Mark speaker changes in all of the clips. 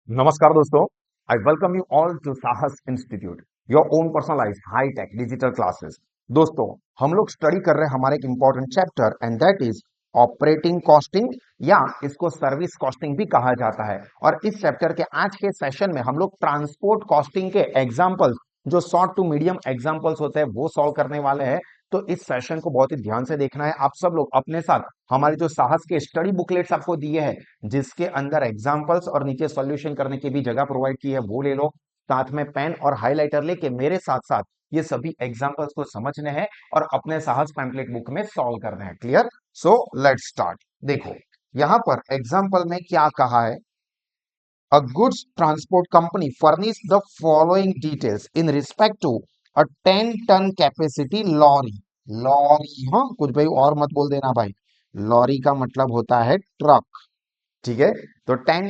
Speaker 1: नमस्कार दोस्तों, I welcome you all to Sahas institute, your own personalised high tech digital classes. दोस्तों, हम लोग स्टडी कर रहे हैं हमारे एक important chapter and that is operating costing या इसको सर्विस कॉस्टिंग भी कहा जाता है। और इस चैप्टर के आज के सेशन में हम लोग ट्रांसपोर्ट कॉस्टिंग के एग्जांपल्स, जो शॉर्ट टू मीडियम एग्जांपल्स होते हैं, वो सॉल्व करने वाले हैं। तो इस सेशन को बहुत ही ध्यान से देखना है। आप सब लोग अपने साथ हमारे जो साहस के स्टडी बुकलेट्स आपको दिए हैं, जिसके अंदर एग्जांपल्स और नीचे सॉल्यूशन करने की भी जगह प्रोवाइड की है, वो ले लो। साथ में पेन और हाइलाइटर लेके मेरे साथ साथ ये सभी एग्जांपल्स को समझने हैं और अपने साहस पैम्पलेट बुक में सॉल्व करने हैं। क्लियर? So let's start. देखो, यहां पर एग्जांपल में क्या कहा है। A goods transport company furnished the following details in respect to a 10-ton capacity lorry। Lorry, हाँ कुछ भाई और मत बोल देना भाई। लॉरी का मतलब होता है ट्रक। ठीक है, तो 10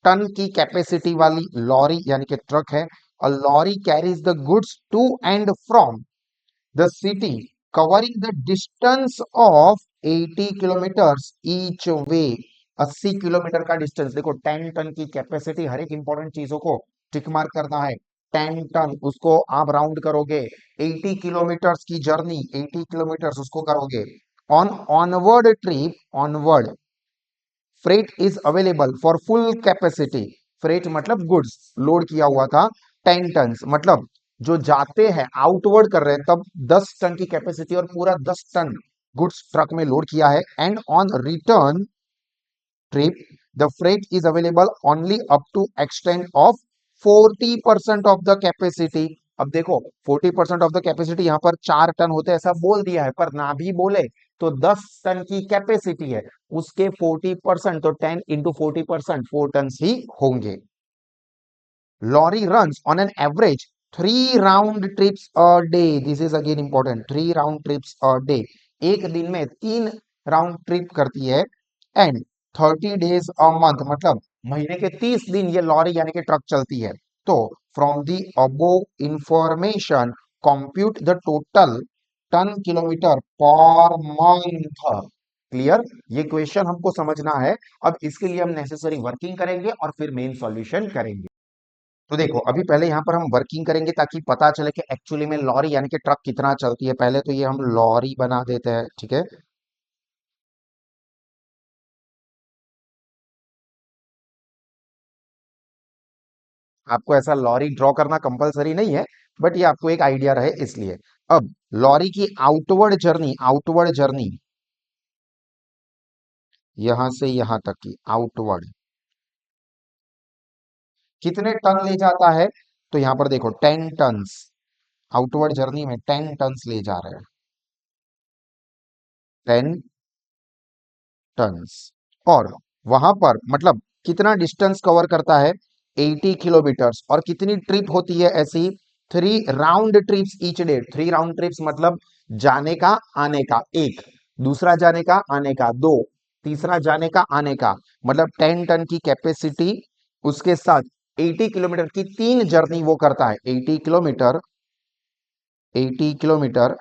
Speaker 1: टन की कैपेसिटी वाली लॉरी यानी कि ट्रक है। A lorry carries the goods to and from the city covering the distance of 80 kilometres each way. 80 kilometre का डिस्टेंस। देखो, 10 टन की कैपेसिटी, हर एक इंपॉर्टेंट चीजों को टिक मार्क करना है। 10 टन उसको आप राउंड करोगे, 80 किलोमीटर्स की जर्नी, 80 किलोमीटर्स उसको करोगे। On onward trip, onward freight is available for full capacity. Freight मतलब गुड्स लोड किया हुआ था 10 टन, मतलब जो जाते हैं आउटवर्ड कर रहे हैं तब 10 टन की कैपेसिटी और पूरा 10 टन गुड्स ट्रक में लोड किया है। And on return trip the freight is available only up to extent of 40% of the capacity. अब देखो, 40% ऑफ द कैपेसिटी, यहां पर 4 टन होते ऐसा बोल दिया है, पर ना भी बोले तो 10 टन की कैपेसिटी है, उसके 40%, तो 10 इंटू 40%, 4 टन ही होंगे। Lorry runs on an average 3 round trips a day। This is again important, 3 round trips a day। एक दिन में 3 राउंड ट्रिप करती है। एंड 30 days a month, मतलब महीने के 30 दिन ये लॉरी यानी कि ट्रक चलती है। तो from the above information compute the total ton kilometre per month. Clear? ये क्वेश्चन हमको समझना है। अब इसके लिए हम नेसेसरी वर्किंग करेंगे और फिर मेन सॉल्यूशन करेंगे। तो देखो, अभी पहले यहां पर हम वर्किंग करेंगे ताकि पता चले कि एक्चुअली में लॉरी यानी कि ट्रक कितना चलती है। पहले तो ये हम लॉरी बना देते हैं, ठीक है। आपको ऐसा लॉरी ड्रॉ करना कंपलसरी नहीं है, बट ये आपको एक आइडिया रहे इसलिए। अब लॉरी की आउटवर्ड जर्नी यहां से यहां तक की आउटवर्ड कितने टन ले जाता है। तो यहां पर देखो 10 टन्स, आउटवर्ड जर्नी में 10 टन्स ले जा रहे हैं, 10 टन्स। और वहां पर मतलब कितना डिस्टेंस कवर करता है, 80 किलोमीटर्स। और कितनी ट्रिप होती है ऐसी, 3 round trips each day. 3 round trips मतलब जाने का आने का एक, दूसरा जाने का आने का दो, तीसरा जाने का आने का, मतलब 10 टन की कैपेसिटी, उसके साथ 80 किलोमीटर की 3 जर्नी वो करता है। 80 kilometre, 80 kilometre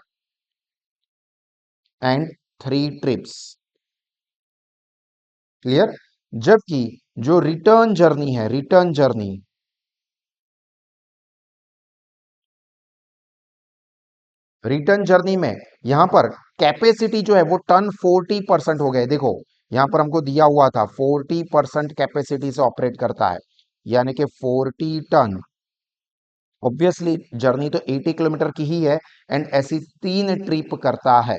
Speaker 1: and 3 trips. Clear? जबकि जो रिटर्न जर्नी में यहां पर कैपेसिटी जो है वो टन 40% हो गए। देखो, यहां पर हमको दिया हुआ था 40% कैपेसिटी से ऑपरेट करता है, यानी कि 40 टन। ऑब्वियसली जर्नी तो 80 किलोमीटर की ही है एंड ऐसी 3 ट्रिप करता है।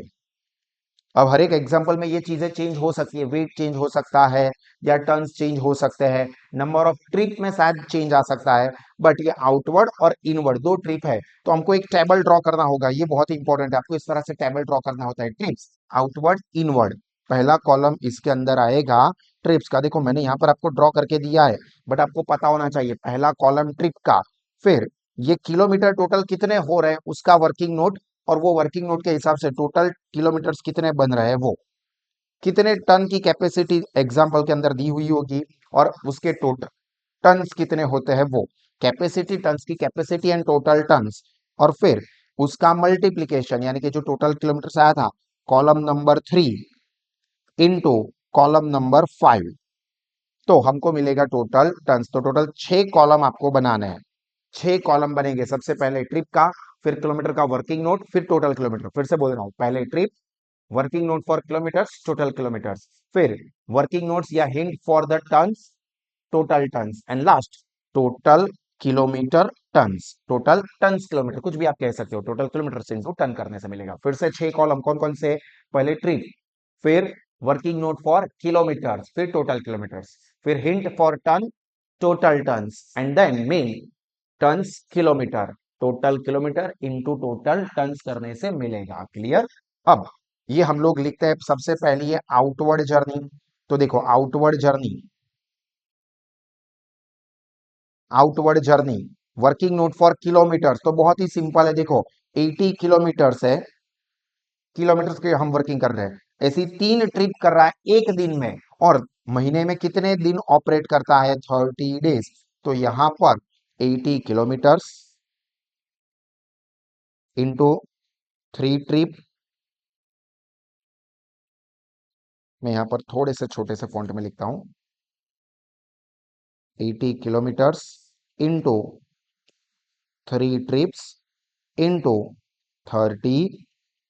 Speaker 1: अब हर एक एग्जांपल में ये चीजें चेंज हो सकती है, वेट चेंज हो सकता है या टर्न्स चेंज हो सकते हैं, नंबर ऑफ ट्रिप में शायद चेंज आ सकता है। बट ये आउटवर्ड और इनवर्ड 2 ट्रिप है, तो हमको एक टेबल ड्रॉ करना होगा। ये बहुत ही इंपॉर्टेंट है, आपको इस तरह से टेबल ड्रॉ करना होता है। Trips, outward, inward. पहला कॉलम इसके अंदर आएगा ट्रिप्स का। देखो, मैंने यहाँ पर आपको ड्रॉ करके दिया है, बट आपको पता होना चाहिए पहला कॉलम ट्रिप का। फिर ये किलोमीटर टोटल कितने हो रहे हैं उसका वर्किंग नोट, और वो वर्किंग नोट के हिसाब से टोटल किलोमीटर्स कितने बन रहे हैं, वो कितने टन की कैपेसिटी एग्जाम्पल के अंदर दी हुई होगी, और उसके टोटल टन्स कितने होते हैं, वो कैपेसिटी, टन्स की कैपेसिटी एंड टोटल टन्स। और फिर उसका मल्टीप्लीकेशन, यानी कि जो टोटल किलोमीटर आया था, column number 3 into column number 5। तो हमको मिलेगा टोटल टन्स। तो टोटल 6 कॉलम आपको बनाने हैं। 6 कॉलम बनेंगे। सबसे पहले ट्रिप का, फिर किलोमीटर का वर्किंग नोट, फिर टोटल किलोमीटर। फिर से बोल रहा हूं, पहले trip, working note for kilometres, total kilometres, फिर वर्किंग नोट्स या hint for the tons, total tons, and last total kilometre tons, total tons kilometre, कुछ भी आप कह सकते हो। टोटल किलोमीटर से इनटू टन करने से मिलेगा। फिर से 6 कॉलम कौन कौन से? पहले ट्रिप, फिर वर्किंग नोट फॉर किलोमीटर्स, फिर टोटल किलोमीटर्स, फिर hint for ton, total tons, and then main tons kilometre, total kilometre into total tons करने से मिलेगा। क्लियर? अब ये हम लोग लिखते हैं सबसे पहले ये आउटवर्ड जर्नी। तो देखो outward journey, outward journey, working note for kilometre, तो बहुत ही सिंपल है। देखो 80 किलोमीटर्स है, किलोमीटर्स के हम वर्किंग कर रहे हैं। ऐसी 3 ट्रिप कर रहा है एक दिन में, और महीने में कितने दिन ऑपरेट करता है? 30 डेज। तो यहां पर 80 किलोमीटर्स इंटू 3 ट्रिप, मैं यहां पर थोड़े से छोटे से फॉन्ट में लिखता हूं, 80 kilometres into 3 trips into 30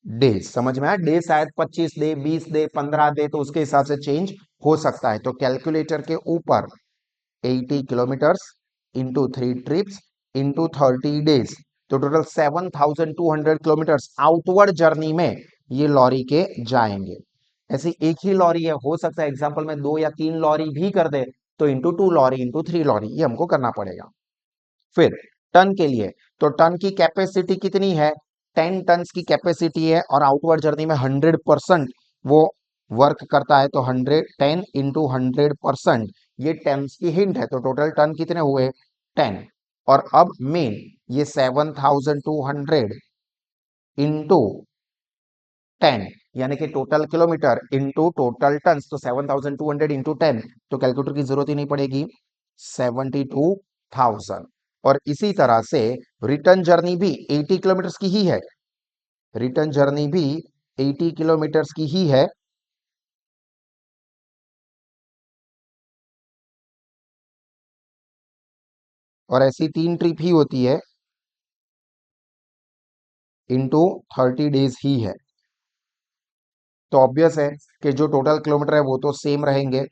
Speaker 1: days. समझ में आया? डे शायद 25 दे, 20 दे, 15 दे, तो उसके हिसाब से चेंज हो सकता है। तो कैलकुलेटर के ऊपर 80 kilometres into 3 trips into 30 days, तो टोटल 7200 किलोमीटर्स आउटवर्ड जर्नी में ये लॉरी के जाएंगे। ऐसी एक ही लॉरी है, हो सकता है एग्जाम्पल में 2 या 3 लॉरी भी कर दे, तो इंटू 2 लॉरी इंटू 3 लॉरी, ये हमको करना पड़ेगा। फिर टन के लिए, तो टन की कैपेसिटी कितनी है? 10 टन की कैपेसिटी है, और आउटवर्ड जर्नी में 100% वो वर्क करता है। तो 110 इंटू 100%, ये टन्स की हिंट है। तो टोटल टन कितने हुए? 10। और अब मेन ये 7200 इंटू 10, यानी कि total kilometre into total ton, तो 7200 इंटू 10, तो कैलकुलेटर की जरूरत ही नहीं पड़ेगी, 72,000। और इसी तरह से रिटर्न जर्नी भी 80 किलोमीटर की ही है, रिटर्न जर्नी भी 80 किलोमीटर की ही है। और ऐसी 3 ट्रिप ही होती है, इंटू 30 डेज ही है। तो ऑब्वियस है कि जो टोटल किलोमीटर है वो तो सेम रहेंगे,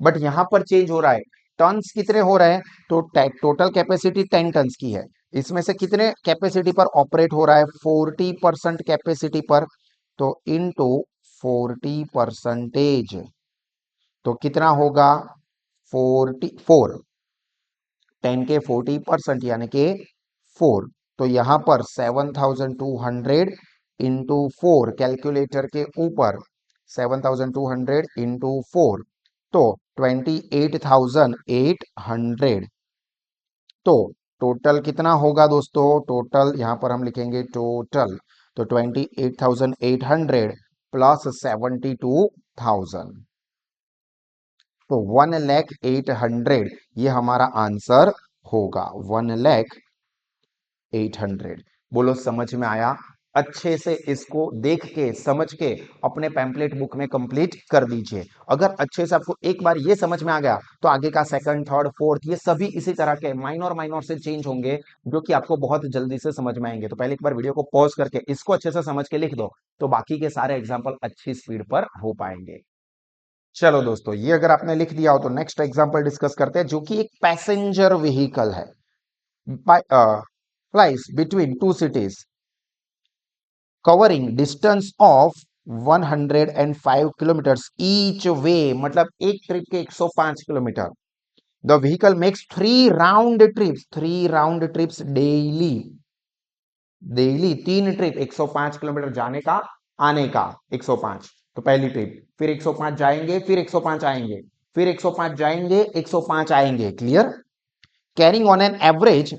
Speaker 1: बट यहां पर चेंज हो रहा है। टन्स कितने हो रहे हैं? तो टोटल कैपेसिटी 10 टन्स की है, इसमें से कितने कैपेसिटी पर ऑपरेट हो रहा है? 40% कैपेसिटी पर। तो इनटू 40%, तो कितना होगा? 44, 10 के 40% यानी कि 4। तो यहां पर 7200 इंटू 4, कैलकुलेटर के ऊपर 7200 इंटू 4, तो 28,800। तो टोटल कितना होगा दोस्तों? टोटल यहां पर हम लिखेंगे टोटल, तो 28,800 प्लस 72,000, तो 1,08,000 ये हमारा आंसर होगा। 1,08,000। बोलो समझ में आया? अच्छे से इसको देख के समझ के अपने पैम्पलेट बुक में कंप्लीट कर दीजिए। अगर अच्छे से आपको एक बार ये समझ में आ गया, तो आगे का सेकंड, थर्ड, फोर्थ, ये सभी इसी तरह के माइनर माइनर से चेंज होंगे, जो कि आपको बहुत जल्दी से समझ में आएंगे। तो पहले एक बार वीडियो को पॉज करके इसको अच्छे से समझ के लिख दो, तो बाकी के सारे एग्जाम्पल अच्छी स्पीड पर हो पाएंगे। चलो दोस्तों, ये अगर आपने लिख दिया हो तो नेक्स्ट एग्जांपल डिस्कस करते हैं, जो कि एक पैसेंजर व्हीकल है, flies between 2 cities covering distance of 105 kilometres each way, मतलब एक ट्रिप के 105 kilometre. The vehicle makes 3 round trips daily, daily 3 trip, 105 kilometre जाने का, आने का 105। तो पहली ट्रिप, फिर 105 जाएंगे, फिर 105 आएंगे, फिर 105 जाएंगे, 105 आएंगे। Clear? Carrying on an average,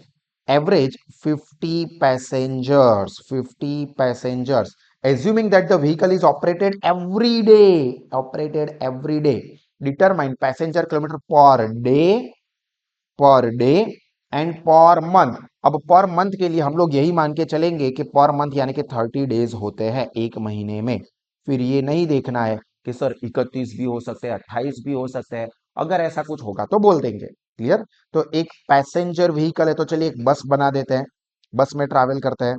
Speaker 1: average 50 passengers, 50 passengers, assuming that the vehicle is operated every day, determine passenger kilometer per day and per month. अब पर मंथ के लिए हम लोग यही मान के चलेंगे कि पर मंथ यानी कि 30 डेज होते हैं एक महीने में। फिर ये नहीं देखना है कि सर 31 भी हो सकते हैं, 28 भी हो सकते हैं, अगर ऐसा कुछ होगा तो बोल देंगे। क्लियर? तो एक पैसेंजर व्हीकल है, तो चलिए एक बस बना देते हैं, बस में ट्रैवल करते हैं।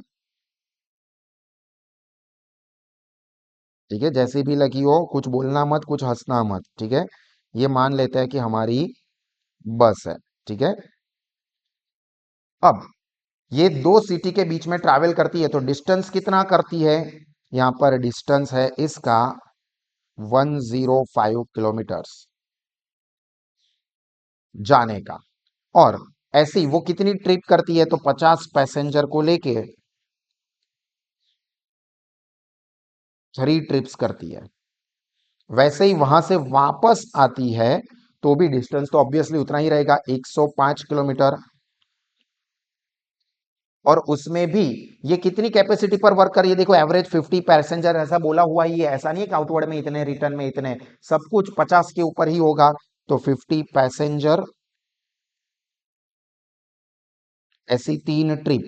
Speaker 1: ठीक है, जैसी भी लगी हो, कुछ बोलना मत, कुछ हंसना मत। ठीक है, ये मान लेते हैं कि हमारी बस है। ठीक है, अब ये दो सिटी के बीच में ट्रैवल करती है, तो डिस्टेंस कितना करती है? यहां पर डिस्टेंस है इसका 105 किलोमीटर्स जाने का। और ऐसी वो कितनी ट्रिप करती है? तो 50 पैसेंजर को लेके 3 ट्रिप्स करती है। वैसे ही वहां से वापस आती है तो भी डिस्टेंस तो ऑब्वियसली उतना ही रहेगा, 105 किलोमीटर। और उसमें भी ये कितनी कैपेसिटी पर वर्क कर रही है? देखो एवरेज 50 पैसेंजर ऐसा बोला हुआ ही है, ऐसा नहीं है कि आउटवर्ड में इतने, रिटर्न में इतने, सब कुछ 50 के ऊपर ही होगा। तो 50 पैसेंजर, ऐसी 3 ट्रिप।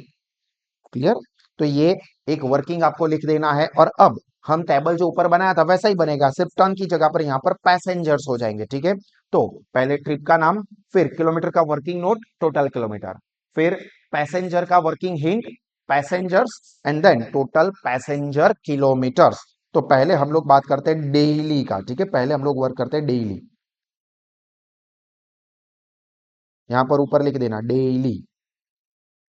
Speaker 1: क्लियर? तो ये एक वर्किंग आपको लिख देना है। और अब हम टेबल जो ऊपर बनाया था वैसा ही बनेगा, सिर्फ टन की जगह पर यहां पर पैसेंजर्स हो जाएंगे। ठीक है, तो पहले ट्रिप का नाम, फिर किलोमीटर का वर्किंग नोट, टोटल किलोमीटर, फिर पैसेंजर का working hint, passengers, and then total passenger kilometres. तो पहले हम लोग बात करते हैं डेली का। ठीक है, पहले हम लोग वर्क करते हैं डेली। यहां पर ऊपर लिख देना डेली,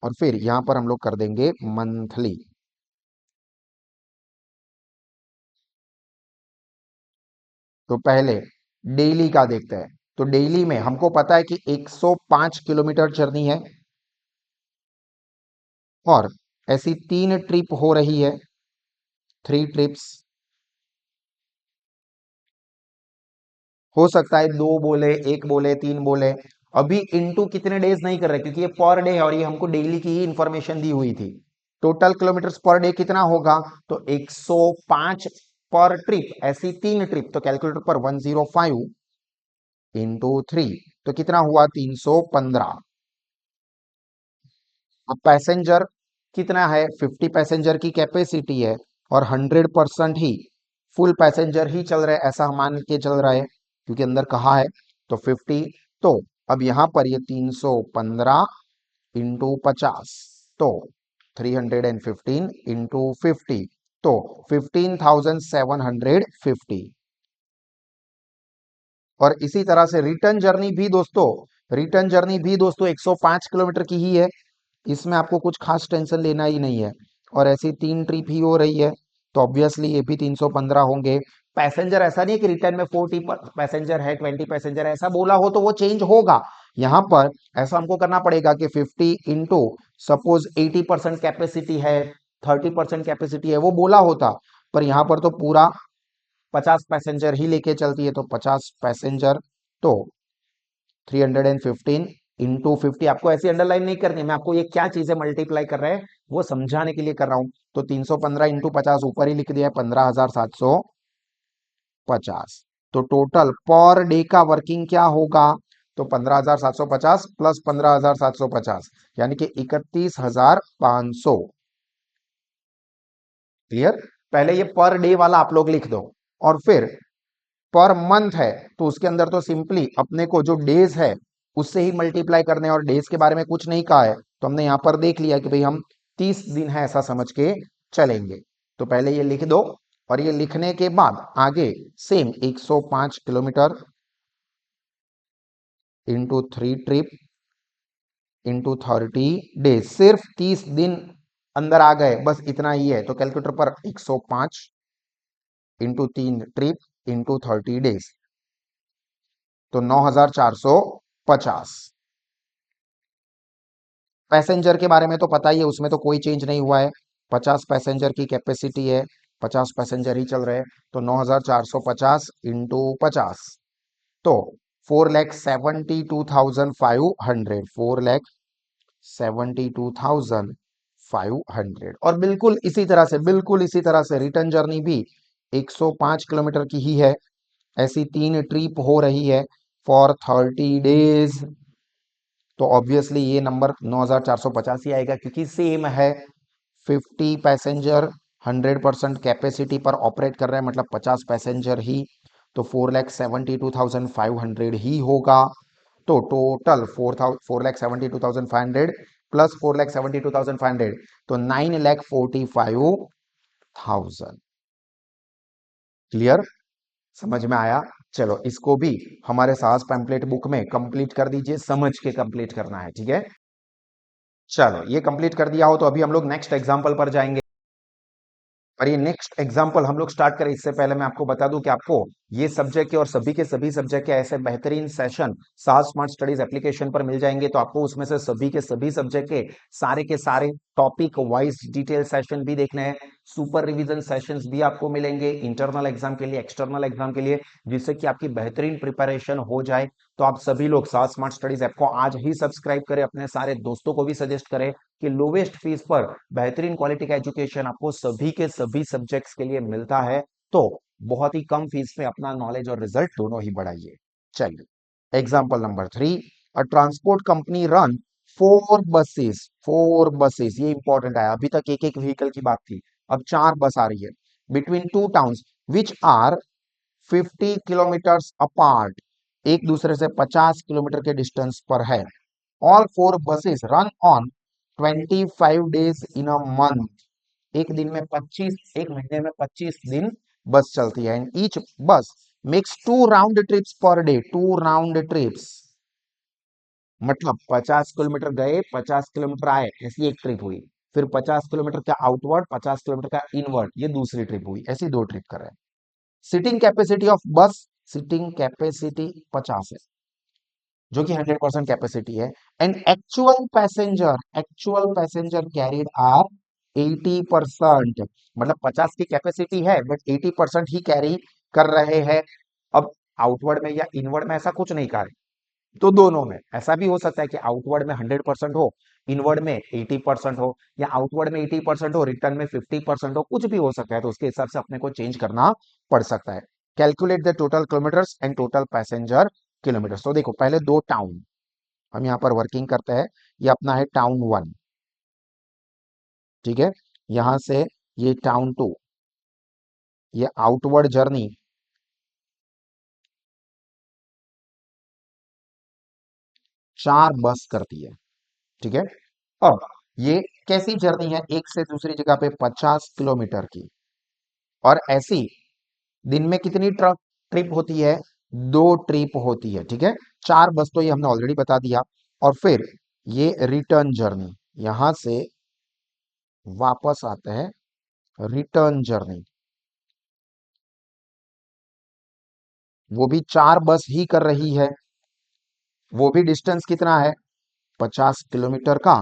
Speaker 1: और फिर यहां पर हम लोग कर देंगे मंथली। तो पहले डेली का देखते हैं। तो डेली में हमको पता है कि 105 किलोमीटर जर्नी है, और ऐसी 3 ट्रिप हो रही है, 3 ट्रिप्स। हो सकता है 2 बोले, 1 बोले, 3 बोले। अभी इनटू कितने डेज नहीं कर रहे, क्योंकि ये पर डे है और ये हमको डेली की ही इंफॉर्मेशन दी हुई थी। टोटल किलोमीटर्स पर डे कितना होगा? तो 105 पर ट्रिप, ऐसी 3 ट्रिप। तो कैलकुलेटर पर 105 इंटू 3, तो कितना हुआ? 315। अब पैसेंजर कितना है? 50 पैसेंजर की कैपेसिटी है, और 100% ही फुल पैसेंजर ही चल रहे, ऐसा हम मान के चल रहा है क्योंकि अंदर कहा है। तो 50, तो अब यहां पर ये 315 इंटू 50, तो 315 इंटू 50, तो 15,750। और इसी तरह से रिटर्न जर्नी भी दोस्तों 105 किलोमीटर की ही है, इसमें आपको कुछ खास टेंशन लेना ही नहीं है। और ऐसी 3 ट्रिप ही हो रही है, तो ऑब्वियसली ये भी 315 होंगे। पैसेंजर ऐसा नहीं है कि रिटर्न में 40 पैसेंजर है, 20 पैसेंजर है, ऐसा बोला हो तो वो चेंज होगा। यहां पर ऐसा हमको करना पड़ेगा कि 50 इंटू, सपोज 80% कैपेसिटी है, 30% कैपेसिटी है, वो बोला होता। पर यहां पर तो पूरा 50 पैसेंजर ही लेके चलती है, तो 50 पैसेंजर, तो 315 इंटू 50। आपको ऐसी अंडरलाइन नहीं करनी, मैं आपको ये क्या चीजें मल्टीप्लाई कर रहे हैं वो समझाने के लिए कर रहा हूं। तो 315 इंटू 50 ऊपर ही लिख दिया है, 15,750। तो टोटल पर डे का वर्किंग क्या होगा? तो 15,750 प्लस 15,750, यानी कि 31,500। क्लियर? पहले ये पर डे वाला आप लोग लिख दो, और फिर पर मंथ है तो उसके अंदर तो सिंपली अपने को जो डेज है उससे ही मल्टीप्लाई करने, और डेज के बारे में कुछ नहीं कहा है, तो हमने यहां पर देख लिया कि भाई हम 30 दिन है ऐसा समझ के चलेंगे। तो पहले ये लिख दो, और ये लिखने के बाद आगे same 105 kilometre into 3 trip into 30 days, सिर्फ 30 दिन अंदर आ गए, बस इतना ही है। तो कैलकुलेटर पर 105 इंटू 3 ट्रिप इंटू 30 डेज, तो 9,450। पैसेंजर के बारे में तो पता ही है, उसमें तो कोई चेंज नहीं हुआ है, 50 पैसेंजर की कैपेसिटी है, 50 पैसेंजर ही चल रहे हैं। तो 9,450 इंटू 50, तो 4,72,500, 4,72,500। और बिल्कुल इसी तरह से रिटर्न जर्नी भी 105 किलोमीटर की ही है, ऐसी 3 ट्रिप हो रही है फॉर 30 डेज। तो ऑब्वियसली ये नंबर 9,450 ही आएगा, क्योंकि सेम है, 50 पैसेंजर 100% कैपेसिटी पर ऑपरेट कर रहे हैं, मतलब 50 पैसेंजर ही। तो 4,72,500 ही होगा। तो टोटल 4,72,500 प्लस 4,72,500, तो 9,45,000। क्लियर? समझ में आया? चलो इसको भी हमारे साहस पैम्पलेट बुक में कंप्लीट कर दीजिए, समझ के कंप्लीट करना है, ठीक है? चलो ये कंप्लीट कर दिया हो तो अभी हम लोग नेक्स्ट एग्जांपल पर जाएंगे। और ये नेक्स्ट एग्जांपल हम लोग स्टार्ट करें इससे पहले मैं आपको बता दूं कि आपको ये सब्जेक्ट के और सभी के सभी सब्जेक्ट के ऐसे बेहतरीन सेशन सास स्मार्ट स्टडीज एप्लीकेशन पर मिल जाएंगे। तो आपको उसमें से सभी के सभी सब्जेक्ट के सारे टॉपिक वाइज डिटेल सेशन भी देखने हैं। सुपर रिवीजन सेशंस भी आपको मिलेंगे इंटरनल एग्जाम के लिए, एक्सटर्नल एग्जाम के लिए, जिससे कि आपकी बेहतरीन प्रिपरेशन हो जाए। तो आप सभी लोग सास स्मार्ट स्टडीज ऐप को आज ही सब्सक्राइब करें, अपने सारे दोस्तों को भी सजेस्ट करें कि लोवेस्ट फीस पर बेहतरीन क्वालिटी का एजुकेशन आपको सभी के सभी सब्जेक्ट्स के लिए मिलता है। तो बहुत ही कम फीस में अपना नॉलेज और रिजल्ट दोनों ही बढ़ाइए। चलिए एग्जांपल नंबर 3, अ transport company run 4 buses. 4 buses, ये इंपॉर्टेंट है। अभी तक एक एक व्हीकल की बात थी, अब 4 बस आ रही है। Between two towns which are 50 kilometres apart, एक दूसरे से 50 किलोमीटर के डिस्टेंस पर है। All 4 buses run on 25 days in a month, एक दिन में 25, एक महीने में 25 दिन बस चलती है। एंड ईच बस makes 2 round trips per day. 2 round trips मतलब 50 किलोमीटर गए, 50 किलोमीटर आए, ऐसी एक ट्रिप हुई। फिर 50 किलोमीटर का आउटवर्ड, 50 किलोमीटर का इनवर्ड, ये दूसरी ट्रिप हुई। ऐसी 2 ट्रिप कर रहे हैं। Sitting capacity of bus, sitting capacity 50 है, जो कि 100% कैपेसिटी है। And actual passenger carried are 80%, मतलब 50 की कैपेसिटी है बट 80% ही कैरी कर रहे हैं। अब आउटवर्ड में या इनवर्ड में ऐसा कुछ नहीं कहा है, तो दोनों में ऐसा भी हो सकता है कि आउटवर्ड में 100% हो, इनवर्ड में 80% हो, या आउटवर्ड में 80% हो, रिटर्न में 50% हो, कुछ भी हो सकता है। तो उसके हिसाब से अपने को चेंज करना पड़ सकता है। Calculate the total kilometres and total passenger kilometres. तो देखो पहले 2 टाउन हम यहाँ पर वर्किंग करते हैं। ये अपना है टाउन 1, ठीक है। यहां से ये टाउन 2, ये आउटवर्ड जर्नी 4 बस करती है, ठीक है। अब ये कैसी जर्नी है, एक से दूसरी जगह पे 50 किलोमीटर की, और ऐसी दिन में कितनी ट्रक ट्रिप होती है, 2 ट्रिप होती है, ठीक है। 4 बस तो ये हमने ऑलरेडी बता दिया। और फिर ये रिटर्न जर्नी, यहां से वापस आते हैं, रिटर्न जर्नी वो भी 4 बस ही कर रही है। वो भी डिस्टेंस कितना है, 50 किलोमीटर का,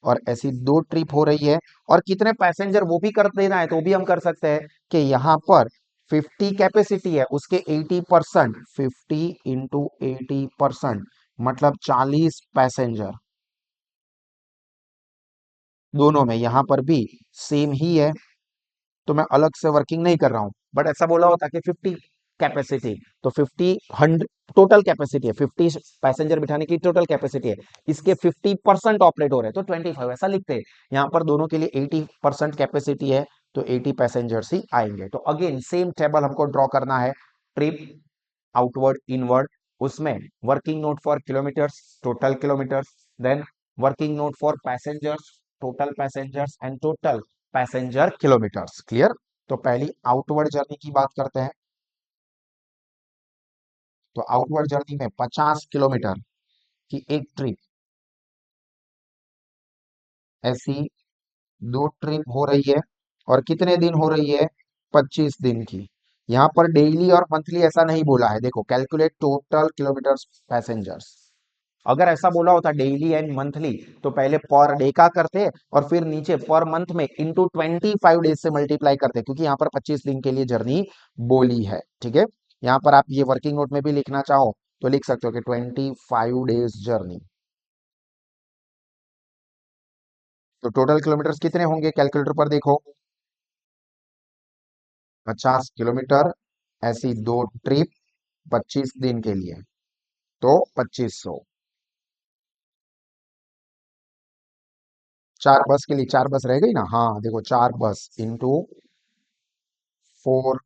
Speaker 1: और ऐसी 2 ट्रिप हो रही है। और कितने पैसेंजर वो भी कर देना है, तो भी हम कर सकते हैं कि यहाँ पर 50 कैपेसिटी है, उसके 80%, 50 × 80% मतलब 40 पैसेंजर। दोनों में यहाँ पर भी सेम ही है, तो मैं अलग से वर्किंग नहीं कर रहा हूं। बट ऐसा बोला होता कि 50 कैपेसिटी, तो 50 100 टोटल कैपेसिटी है, 50 पैसेंजर बिठाने की टोटल कैपेसिटी है, इसके 50% ऑपरेट हो रहे हैं, तो 25 ऐसा लिखते हैं। यहाँ पर दोनों के लिए 80% कैपेसिटी है, तो 80 पैसेंजर्स ही आएंगे। तो अगेन सेम टेबल हमको ड्रॉ करना है, ट्रिप, आउटवर्ड, इनवर्ड। उसमें working note for kilometres, total kilometres, then working note for passengers, total passengers and total passenger kilometres. Clear? तो पहली आउटवर्ड जर्नी की बात करते हैं। तो आउटवर्ड जर्नी में 50 किलोमीटर की एक ट्रिप, ऐसी 2 ट्रिप हो रही है, और कितने दिन हो रही है, 25 दिन की। यहां पर डेली और मंथली ऐसा नहीं बोला है, देखो कैलकुलेट टोटल किलोमीटर्स पैसेंजर्स। अगर ऐसा बोला होता डेली एंड मंथली, तो पहले पर डे का करते और फिर नीचे पर मंथ में इंटू 25 डेज से मल्टीप्लाई करते, क्योंकि यहाँ पर 25 दिन के लिए जर्नी बोली है, ठीक है। यहाँ पर आप ये वर्किंग नोट में भी लिखना चाहो तो लिख सकते हो कि 25 डेज जर्नी। तो टोटल किलोमीटर्स कितने होंगे, कैलकुलेटर पर देखो, 50 किलोमीटर, ऐसी 2 ट्रिप 25 दिन के लिए, तो 2500। 4 बस के लिए 4 बस रह गई ना, हाँ देखो 4 बस इंटू 4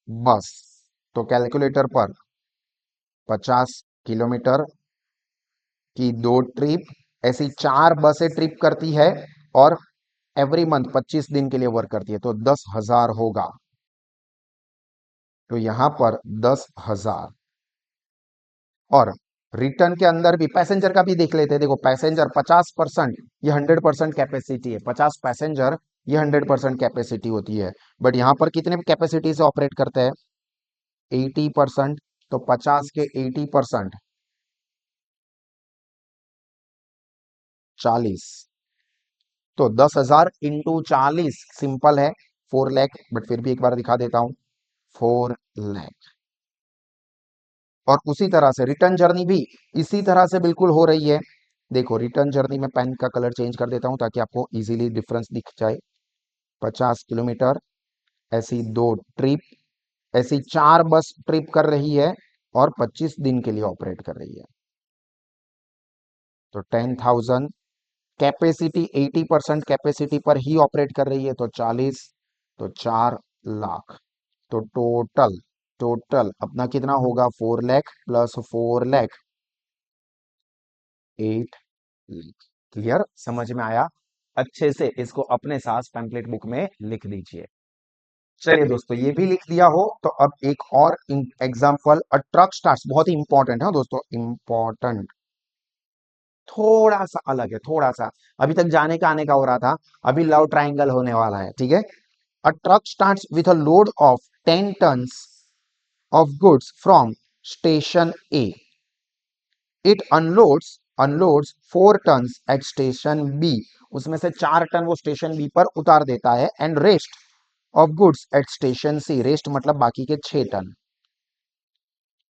Speaker 1: बस, तो कैलकुलेटर पर 50 किलोमीटर की 2 ट्रिप, ऐसी 4 बसें ट्रिप करती है और एवरी मंथ 25 दिन के लिए वर्क करती है, तो 10,000 होगा। तो यहां पर 10,000। और रिटर्न के अंदर भी पैसेंजर का भी देख लेते हैं। देखो पैसेंजर 50%, ये 100% कैपेसिटी है। 50 पैसेंजर, ये 100% कैपेसिटी होती है। बट यहां पर कितने कैपेसिटी से ऑपरेट करते हैं? 80%। तो 50 के 80%, 40। तो 10,000 इंटू 40 सिंपल है, 4 लाख। बट फिर भी एक बार दिखा देता हूं, 4 लाख। और उसी तरह से रिटर्न जर्नी भी इसी तरह से बिल्कुल हो रही है। देखो रिटर्न जर्नी में पेन का कलर चेंज कर देता हूं ताकि आपको इजीली डिफरेंस दिख जाए। 50 किलोमीटर, ऐसी 2 ट्रिप, ऐसी 4 बस ट्रिप कर रही है और 25 दिन के लिए ऑपरेट कर रही है। तो 10,000 कैपेसिटी, 80% कैपेसिटी पर ही ऑपरेट कर रही है, तो 40, तो 4 लाख। तो टोटल टोटल अपना कितना होगा? 4 लाख प्लस 4 लाख, 8 लाख। क्लियर? समझ में आया? अच्छे से इसको अपने साथ पैम्पलेट बुक में लिख दीजिए। चलिए दोस्तों, ये भी लिख दिया हो तो अब एक और एग्जांपल, अ ट्रक स्टार्ट्स। बहुत ही इंपॉर्टेंट है दोस्तों, इंपॉर्टेंट। थोड़ा सा अलग है, थोड़ा सा। अभी तक जाने का आने का हो रहा था, अभी लव ट्रायंगल होने वाला है, ठीक है। A truck starts with a load of 10 tons of goods from station A. It unloads 4 tons at station B. उसमें से 4 टन वो स्टेशन बी पर उतार देता है। And rest of goods at station C, rest मतलब बाकी के 6 टन।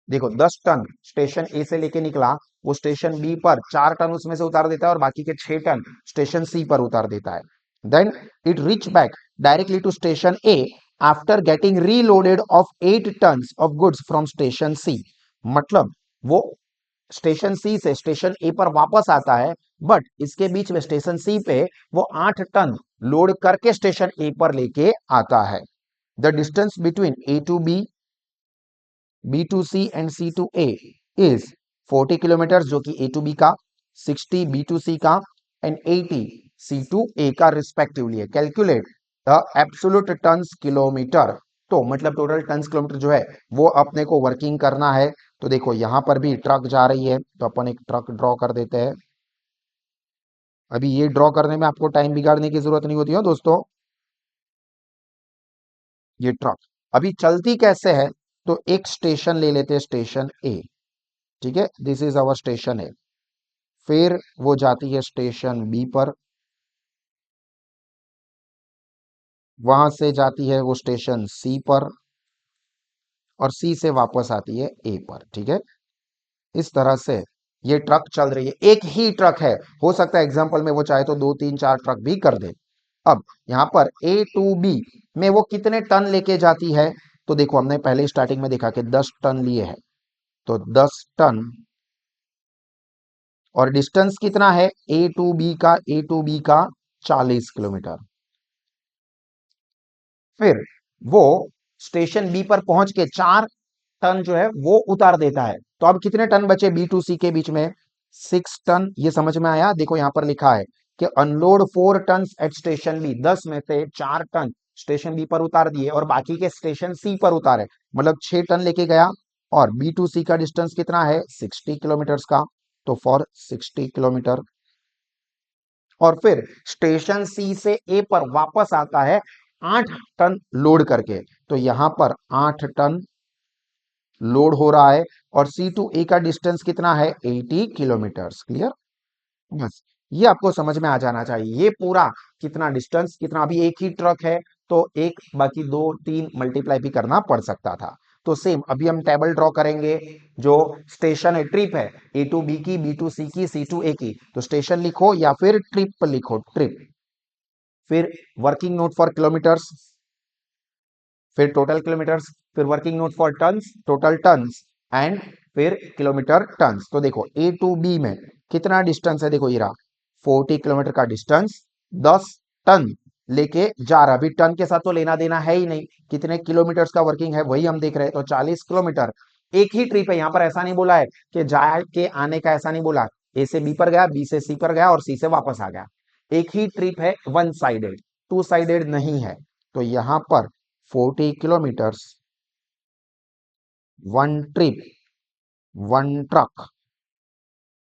Speaker 1: देखो 10 टन स्टेशन ए से लेके निकला, वो स्टेशन बी पर 4 टन उसमें से उतार देता है और बाकी के 6 टन स्टेशन सी पर उतार देता है। Then it reach back directly to station A after getting reloaded of 8 tons of goods from station C. मतलब वो स्टेशन सी से स्टेशन ए पर वापस आता है, बट इसके बीच में स्टेशन सी पे वो 8 टन लोड करके स्टेशन ए पर लेके आता है। The distance between A to B, B to C and C to A is 40 kilometre, जो कि ए टू बी का, 60 बी टू सी का एंड 80 सी टू ए का रिस्पेक्टिवली है। Calculate the absolute tons kilometre. तो मतलब टोटल टन्स किलोमीटर जो है वो अपने को वर्किंग करना है। तो देखो यहां पर भी ट्रक जा रही है, तो अपन एक ट्रक ड्रॉ कर देते हैं। अभी ये ड्रॉ करने में आपको टाइम बिगाड़ने की जरूरत नहीं होती है दोस्तों। ये ट्रक अभी चलती कैसे है? तो एक स्टेशन ले लेते हैं, स्टेशन ए, ठीक है। दिस इज आवर स्टेशन ए। फिर वो जाती है स्टेशन बी पर, वहां से जाती है वो स्टेशन सी पर, और सी से वापस आती है ए पर, ठीक है। इस तरह से ये ट्रक चल रही है। एक ही ट्रक है, हो सकता है एग्जांपल में वो चाहे तो 2 3 4 ट्रक भी कर दे। अब यहां पर ए टू बी में वो कितने टन लेके जाती है? तो देखो हमने पहले स्टार्टिंग में देखा कि 10 टन लिए हैं, तो 10 टन। और डिस्टेंस कितना है ए टू बी का 40 किलोमीटर। फिर वो स्टेशन बी पर पहुंच के 4 टन जो है वो उतार देता है। तो अब कितने टन बचे बी टू सी के बीच में? 6 टन। ये समझ में आया? देखो यहां पर लिखा है कि unload 4 ton at station B, 10 में से 4 टन स्टेशन बी पर उतार दिए और बाकी के स्टेशन सी पर उतारे, मतलब 6 टन लेके गया। और बी टू सी का डिस्टेंस कितना है? 60 किलोमीटर का। तो फॉर 60 किलोमीटर, और फिर स्टेशन सी से ए पर वापस आता है 8 टन लोड करके। तो यहां पर 8 टन लोड हो रहा है और सी टू ए का डिस्टेंस कितना है? 80 किलोमीटर। क्लियर? बस ये आपको समझ में आ जाना चाहिए। ये पूरा कितना डिस्टेंस, कितना, अभी एक ही ट्रक है तो एक बाकी 2 3 मल्टीप्लाई भी करना पड़ सकता था। तो सेम अभी हम टेबल ड्रॉ करेंगे। जो स्टेशन है, ट्रिप है, ए टू बी की, बी टू सी की, सी टू ए की। तो स्टेशन लिखो या फिर ट्रिप लिखो, ट्रिप। फिर वर्किंग नोट फॉर किलोमीटर्स, फिर टोटल किलोमीटर्स, फिर working note for tons, total tons, and फिर किलोमीटर टन्स। तो देखो ए टू बी में कितना डिस्टेंस है? देखो ये रहा 40 किलोमीटर का डिस्टेंस। 10 टन लेके जा रहा है। अभी टन के साथ तो लेना देना है ही नहीं, कितने किलोमीटर्स का वर्किंग है वही हम देख रहे हैं। तो 40 किलोमीटर एक ही ट्रिप है, यहां पर ऐसा नहीं बोला है कि जा के आने का, ऐसा नहीं बोला। ए से बी पर गया, बी से सी पर गया और सी से वापस आ गया। एक ही ट्रिप है, वन साइडेड, टू साइडेड नहीं है। तो यहां पर 40 kilometres, one trip, one truck,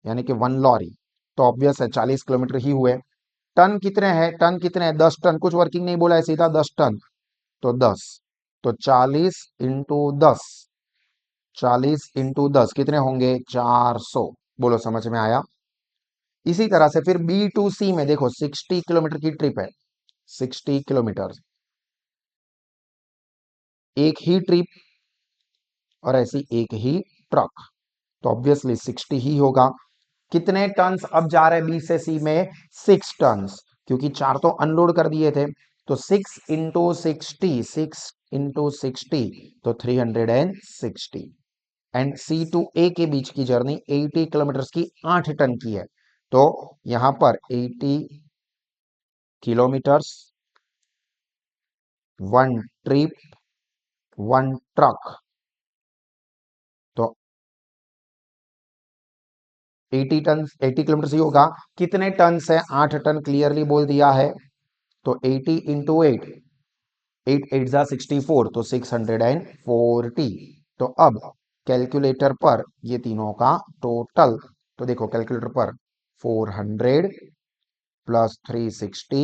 Speaker 1: यानी कि वन लॉरी। तो ऑब्वियस है 40 किलोमीटर ही हुए। टन कितने हैं, टन कितने हैं, 10 टन, कुछ वर्किंग नहीं बोला है, सीधा 10 टन। तो 10, तो 40 × 10, 40 × 10 कितने होंगे, 400। बोलो समझ में आया। इसी तरह से फिर बी टू सी में देखो, 60 किलोमीटर की ट्रिप है, 60 किलोमीटर, एक ही ट्रिप और ऐसी एक ही ट्रक। तो ऑब्वियसली 60 ही होगा। कितने टन्स अब जा रहे हैं बी से सी में, 6 टन्स, क्योंकि 4 तो अनलोड कर दिए थे। तो 6 × 60, 6 × 60, तो 360। एंड सी टू ए के बीच की जर्नी 80 किलोमीटर की, 8 टन की है। तो यहां पर 80 kilometres, one trip, one truck. तो 80 टन, 80 किलोमीटर ही होगा। कितने टन है, 8 टन, क्लियरली बोल दिया है। तो 80 × 8, 8 8 × 64, तो 640। तो अब कैलकुलेटर पर ये तीनों का टोटल, तो देखो कैलकुलेटर पर 400 प्लस 360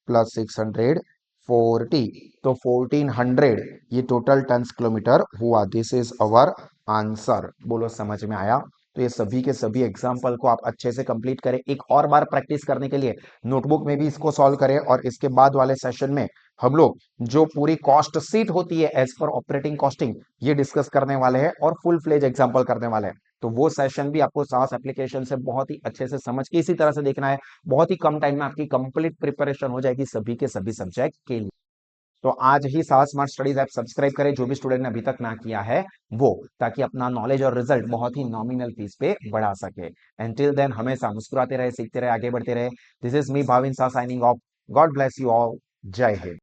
Speaker 1: प्लस 640, तो 1400 ये टोटल टन्स किलोमीटर हुआ। This is our answer. बोलो समझ में आया। तो ये सभी के सभी एग्जाम्पल को आप अच्छे से कंप्लीट करें। एक और बार प्रैक्टिस करने के लिए नोटबुक में भी इसको सॉल्व करें, और इसके बाद वाले सेशन में हम लोग जो पूरी कॉस्ट शीट होती है एज पर ऑपरेटिंग कॉस्टिंग, ये डिस्कस करने वाले हैं और फुल फ्लेज एग्जाम्पल करने वाले हैं। तो वो सेशन भी आपको सास एप्लीकेशन से बहुत ही अच्छे से समझ के इसी तरह से देखना है। बहुत ही कम टाइम में आपकी कंप्लीट प्रिपरेशन हो जाएगी सभी के सभी सब्जेक्ट के लिए। तो आज ही सास स्मार्ट स्टडीज ऐप सब्सक्राइब करें, जो भी स्टूडेंट ने अभी तक ना किया है वो, ताकि अपना नॉलेज और रिजल्ट बहुत ही नॉमिनल फीस पे बढ़ा सके। एंटिल देन हमेशा मुस्कुराते रहे, सीखते रहे, आगे बढ़ते रहे। दिस इज मी भाविन सा signing off. God bless you all. जय हिंद।